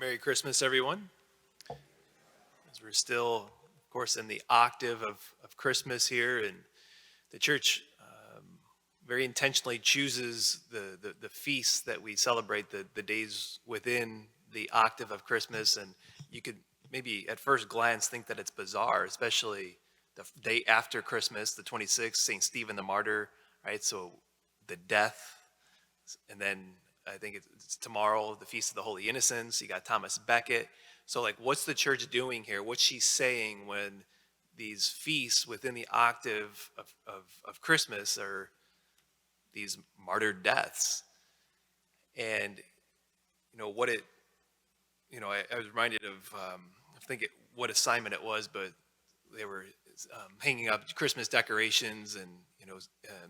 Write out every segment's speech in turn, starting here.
Merry Christmas, everyone. As we're still, of course, in the octave of Christmas here, and the church very intentionally chooses the feasts that we celebrate, the days within the octave of Christmas. And you could maybe at first glance think that it's bizarre, especially the day after Christmas, the 26th, St. Stephen the Martyr, right? So the death, and then I think it's tomorrow, the Feast of the Holy Innocents. You got Thomas Becket. So, like, what's the church doing here? What's she saying when these feasts within the octave of Christmas are these martyred deaths? And, what it, I was reminded of, I think what assignment it was, but they were hanging up Christmas decorations, and,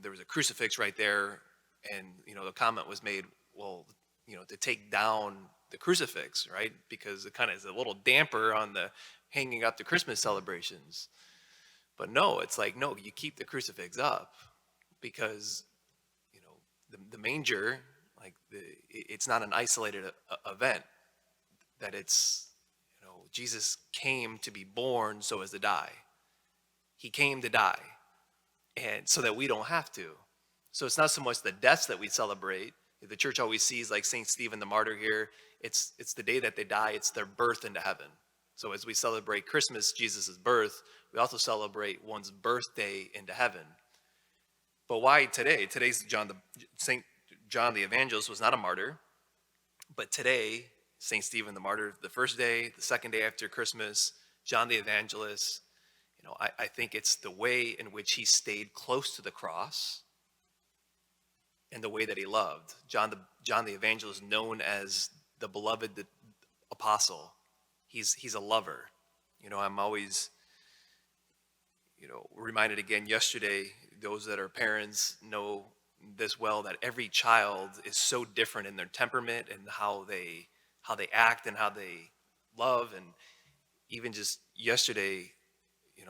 there was a crucifix right there. And, the comment was made, well, to take down the crucifix, right? Because it kind of is a little damper on the hanging up the Christmas celebrations. But no, it's like, no, you keep the crucifix up because, the manger, like it's not an isolated event, that it's, Jesus came to be born so as to die. He came to die, and so that we don't have to. So it's not so much the deaths that we celebrate. The church always sees like St. Stephen the Martyr here. It's the day that they die. It's their birth into heaven. So as we celebrate Christmas, Jesus' birth, we also celebrate one's birthday into heaven. But why today? Today's St. John the Evangelist was not a martyr. But today, St. Stephen the Martyr, the first day, the second day after Christmas, John the Evangelist, I think it's the way in which he stayed close to the cross and the way that he loved. John the Evangelist, known as the beloved apostle. He's a lover. I'm always, reminded again yesterday, those that are parents know this well, that every child is so different in their temperament and how they act and how they love. And even just yesterday,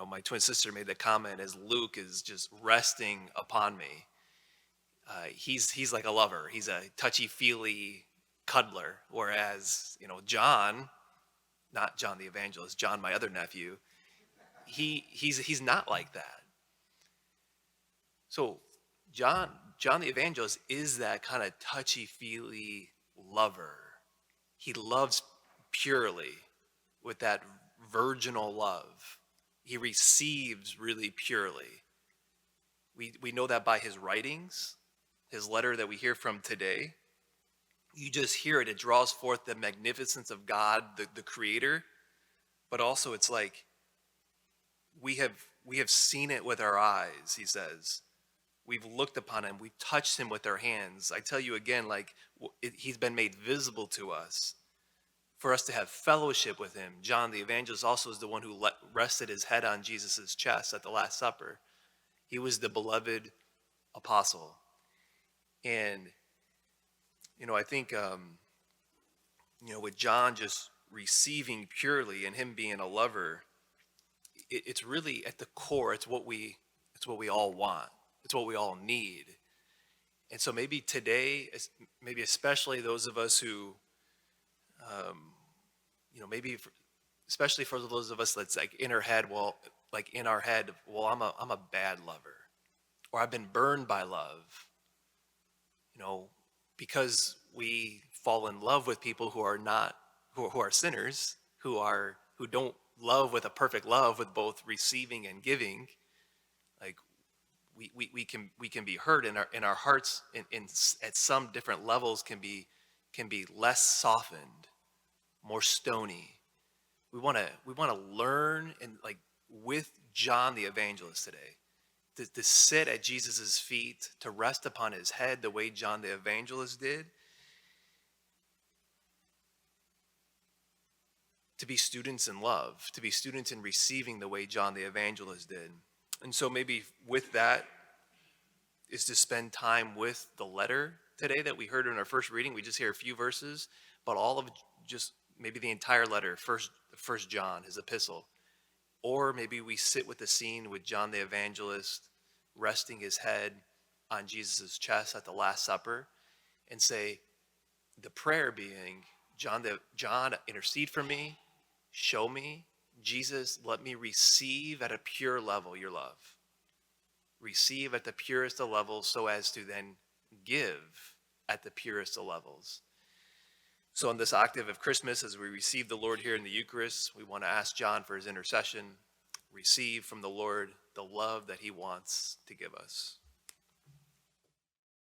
my twin sister made the comment, as Luke is just resting upon me. He's like a lover. He's a touchy-feely cuddler. Whereas, John, not John the Evangelist, John, my other nephew, he's not like that. So John the Evangelist is that kind of touchy-feely lover. He loves purely with that virginal love. He receives really purely. We know that by his writings, his letter that we hear from today. You just hear it. It draws forth the magnificence of God, the Creator. But also it's like we have seen it with our eyes, he says. We've looked upon him. We've touched him with our hands. I tell you again, like he's been made visible to us for us to have fellowship with him. John the Evangelist also is the one who rested his head on Jesus' chest at the Last Supper. He was the beloved apostle. And, I think, with John just receiving purely and him being a lover, it's really at the core, it's what we all want. It's what we all need. And so maybe today, maybe especially those of us who, especially for those of us that's like in our head, well, I'm a bad lover, or I've been burned by love, because we fall in love with people who are not, who are sinners, who don't love with a perfect love with both receiving and giving. Like we can be hurt in our hearts in at some different levels can be less softened, more stony. We want to learn, and like with John the Evangelist today, to sit at Jesus's feet, to rest upon his head the way John the Evangelist did, to be students in love, to be students in receiving the way John the Evangelist did. And so maybe with that is to spend time with the letter today that we heard in our first reading. We just hear a few verses, but all of just maybe the entire letter, first John, his epistle. Or maybe we sit with the scene with John the Evangelist resting his head on Jesus' chest at the Last Supper and say, the prayer being, John, intercede for me, show me. Jesus, let me receive at a pure level your love. Receive at the purest of levels so as to then give at the purest of levels. So on this octave of Christmas, as we receive the Lord here in the Eucharist, we want to ask John for his intercession, receive from the Lord the love that he wants to give us.